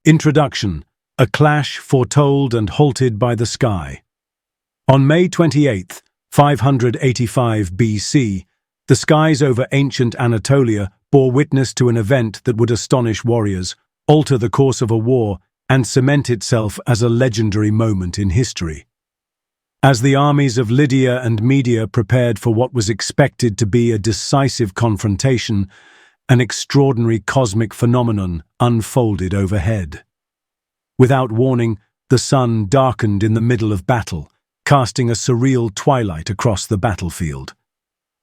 Introduction: A clash foretold and halted by the sky. On May 28, 585 BC, the skies over ancient Anatolia bore witness to an event that would astonish warriors, alter the course of a war, and cement itself as a legendary moment in history. As the armies of Lydia and Media prepared for what was expected to be a decisive confrontation, an extraordinary cosmic phenomenon unfolded overhead. Without warning, the sun darkened in the middle of battle, casting a surreal twilight across the battlefield.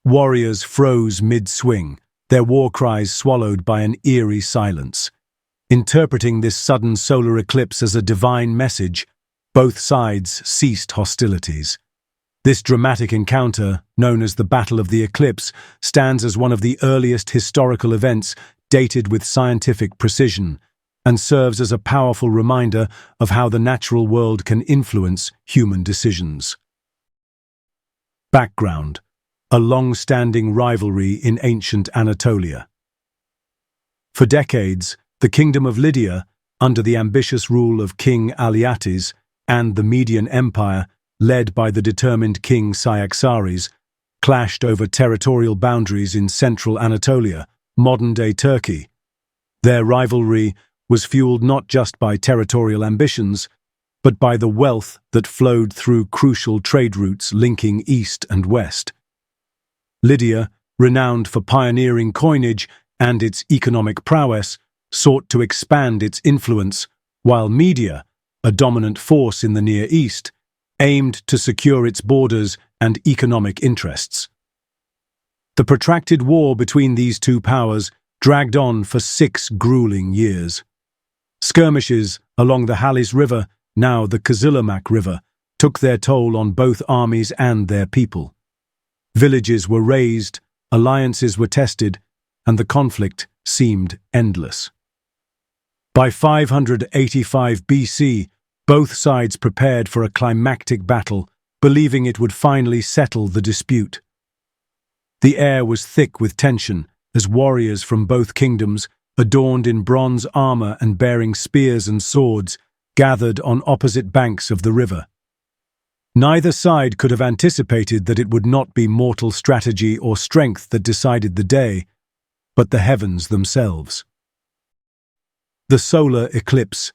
Warriors froze mid-swing, their war cries swallowed by an eerie silence. Interpreting this sudden solar eclipse as a divine message, both sides ceased hostilities. This dramatic encounter, known as the Battle of the Eclipse, stands as one of the earliest historical events dated with scientific precision, and serves as a powerful reminder of how the natural world can influence human decisions. Background: a long-standing rivalry in ancient Anatolia. For decades, the Kingdom of Lydia, under the ambitious rule of King Alyattes, and the Median Empire, led by the determined King Cyaxares, clashed over territorial boundaries in central Anatolia, modern-day Turkey. Their rivalry was fueled not just by territorial ambitions, but by the wealth that flowed through crucial trade routes linking east and west. Lydia, renowned for pioneering coinage and its economic prowess, sought to expand its influence, while Media, a dominant force in the Near East, aimed to secure its borders and economic interests. The protracted war between these two powers dragged on for 6 grueling years. Skirmishes along the Halys River, now the Kızılırmak River, took their toll on both armies and their people. Villages were razed, alliances were tested, and the conflict seemed endless. By 585 BC, both sides prepared for a climactic battle, believing it would finally settle the dispute. The air was thick with tension as warriors from both kingdoms, adorned in bronze armor and bearing spears and swords, gathered on opposite banks of the river. Neither side could have anticipated that it would not be mortal strategy or strength that decided the day, but the heavens themselves. The solar eclipse,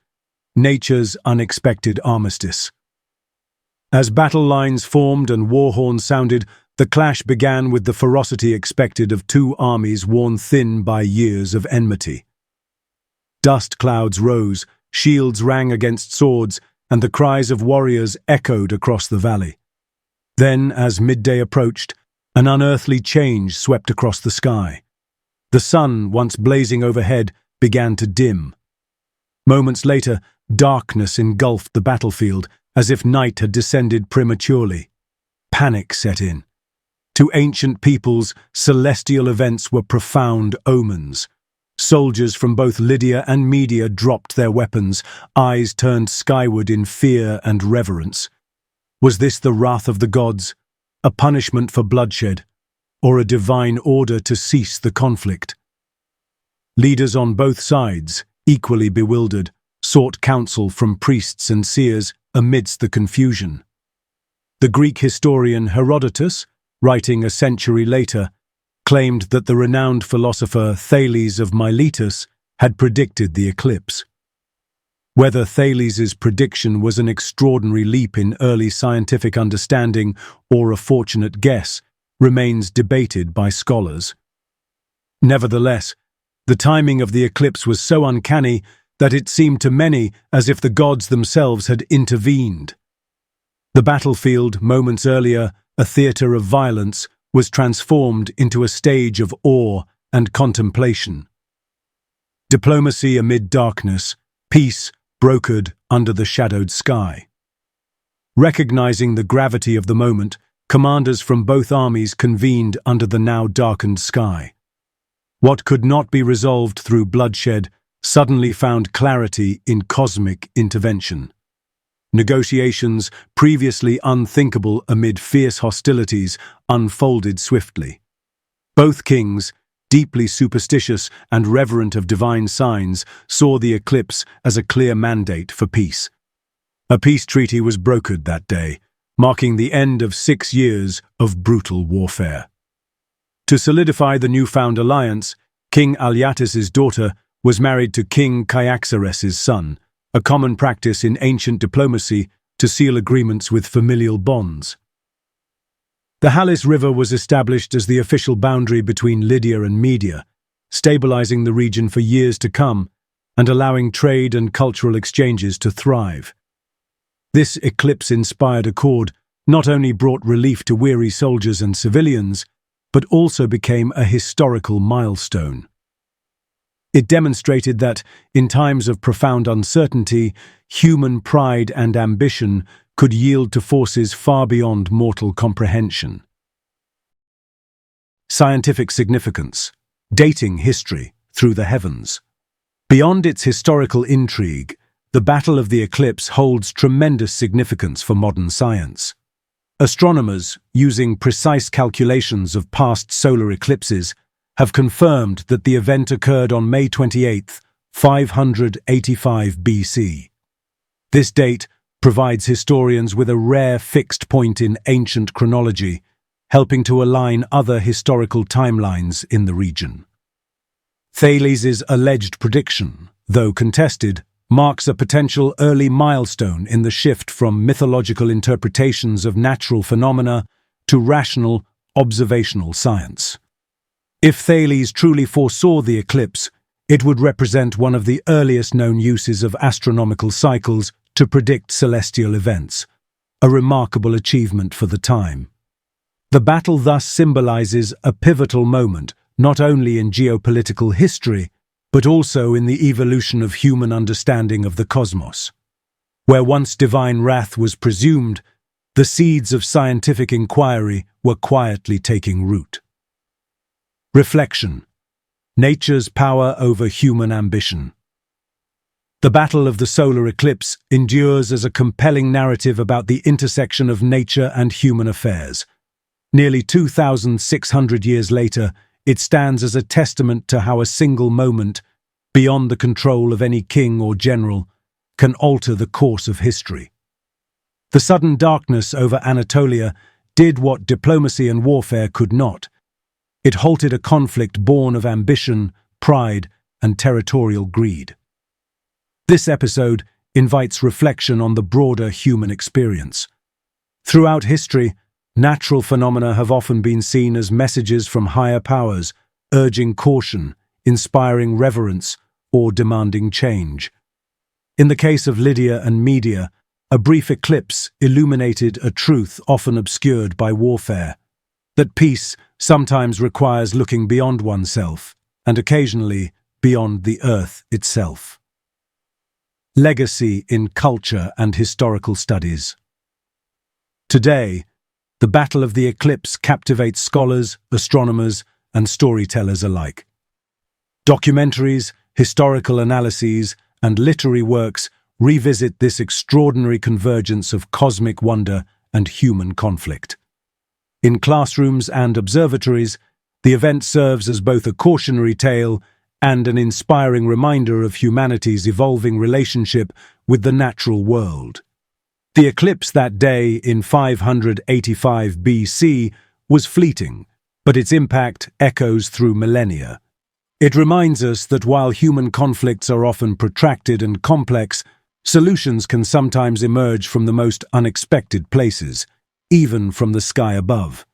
nature's unexpected armistice. As battle lines formed and war horns sounded, the clash began with the ferocity expected of two armies worn thin by years of enmity. Dust clouds rose, shields rang against swords, and the cries of warriors echoed across the valley. Then, as midday approached, an unearthly change swept across the sky. The sun, once blazing overhead, began to dim. Moments later, darkness engulfed the battlefield, as if night had descended prematurely. Panic set in. To ancient peoples, celestial events were profound omens. Soldiers from both Lydia and Media dropped their weapons, eyes turned skyward in fear and reverence. Was this the wrath of the gods, a punishment for bloodshed, or a divine order to cease the conflict? Leaders on both sides, equally bewildered, sought counsel from priests and seers amidst the confusion. The Greek historian Herodotus, writing a century later, claimed that the renowned philosopher Thales of Miletus had predicted the eclipse. Whether Thales's prediction was an extraordinary leap in early scientific understanding or a fortunate guess remains debated by scholars. Nevertheless, the timing of the eclipse was so uncanny that it seemed to many as if the gods themselves had intervened. The battlefield, moments earlier a theatre of violence, was transformed into a stage of awe and contemplation. Diplomacy amid darkness, peace brokered under the shadowed sky. Recognizing the gravity of the moment, commanders from both armies convened under the now darkened sky. What could not be resolved through bloodshed suddenly found clarity in cosmic intervention. Negotiations, previously unthinkable amid fierce hostilities, unfolded swiftly. Both kings, deeply superstitious and reverent of divine signs, saw the eclipse as a clear mandate for peace. A peace treaty was brokered that day, marking the end of 6 years of brutal warfare. To solidify the newfound alliance, King Alyatis's daughter was married to King Cyaxares's son, a common practice in ancient diplomacy to seal agreements with familial bonds. The Halys River was established as the official boundary between Lydia and Media, stabilizing the region for years to come and allowing trade and cultural exchanges to thrive. This eclipse-inspired accord not only brought relief to weary soldiers and civilians, but also became a historical milestone. It demonstrated that, in times of profound uncertainty, human pride and ambition could yield to forces far beyond mortal comprehension. Scientific significance: dating history through the heavens. Beyond its historical intrigue, the Battle of the Eclipse holds tremendous significance for modern science. Astronomers, using precise calculations of past solar eclipses, have confirmed that the event occurred on May 28, 585 BC. This date provides historians with a rare fixed point in ancient chronology, helping to align other historical timelines in the region. Thales' alleged prediction, though contested, marks a potential early milestone in the shift from mythological interpretations of natural phenomena to rational, observational science. If Thales truly foresaw the eclipse, it would represent one of the earliest known uses of astronomical cycles to predict celestial events, a remarkable achievement for the time. The battle thus symbolizes a pivotal moment not only in geopolitical history, but also in the evolution of human understanding of the cosmos. Where once divine wrath was presumed, the seeds of scientific inquiry were quietly taking root. Reflection: nature's power over human ambition. The battle of the solar eclipse endures as a compelling narrative about the intersection of nature and human affairs. Nearly 2,600 years later, it stands as a testament to how a single moment, beyond the control of any king or general, can alter the course of history. The sudden darkness over Anatolia did what diplomacy and warfare could not. It halted a conflict born of ambition, pride, and territorial greed. This episode invites reflection on the broader human experience. Throughout history, natural phenomena have often been seen as messages from higher powers, urging caution, inspiring reverence, or demanding change. In the case of Lydia and Media, a brief eclipse illuminated a truth often obscured by warfare: that peace sometimes requires looking beyond oneself, and occasionally beyond the earth itself. Legacy in culture and historical studies. Today, the Battle of the Eclipse captivates scholars, astronomers, and storytellers alike. Documentaries, historical analyses, and literary works revisit this extraordinary convergence of cosmic wonder and human conflict. In classrooms and observatories, the event serves as both a cautionary tale and an inspiring reminder of humanity's evolving relationship with the natural world. The eclipse that day in 585 BC was fleeting, but its impact echoes through millennia. It reminds us that while human conflicts are often protracted and complex, solutions can sometimes emerge from the most unexpected places, even from the sky above.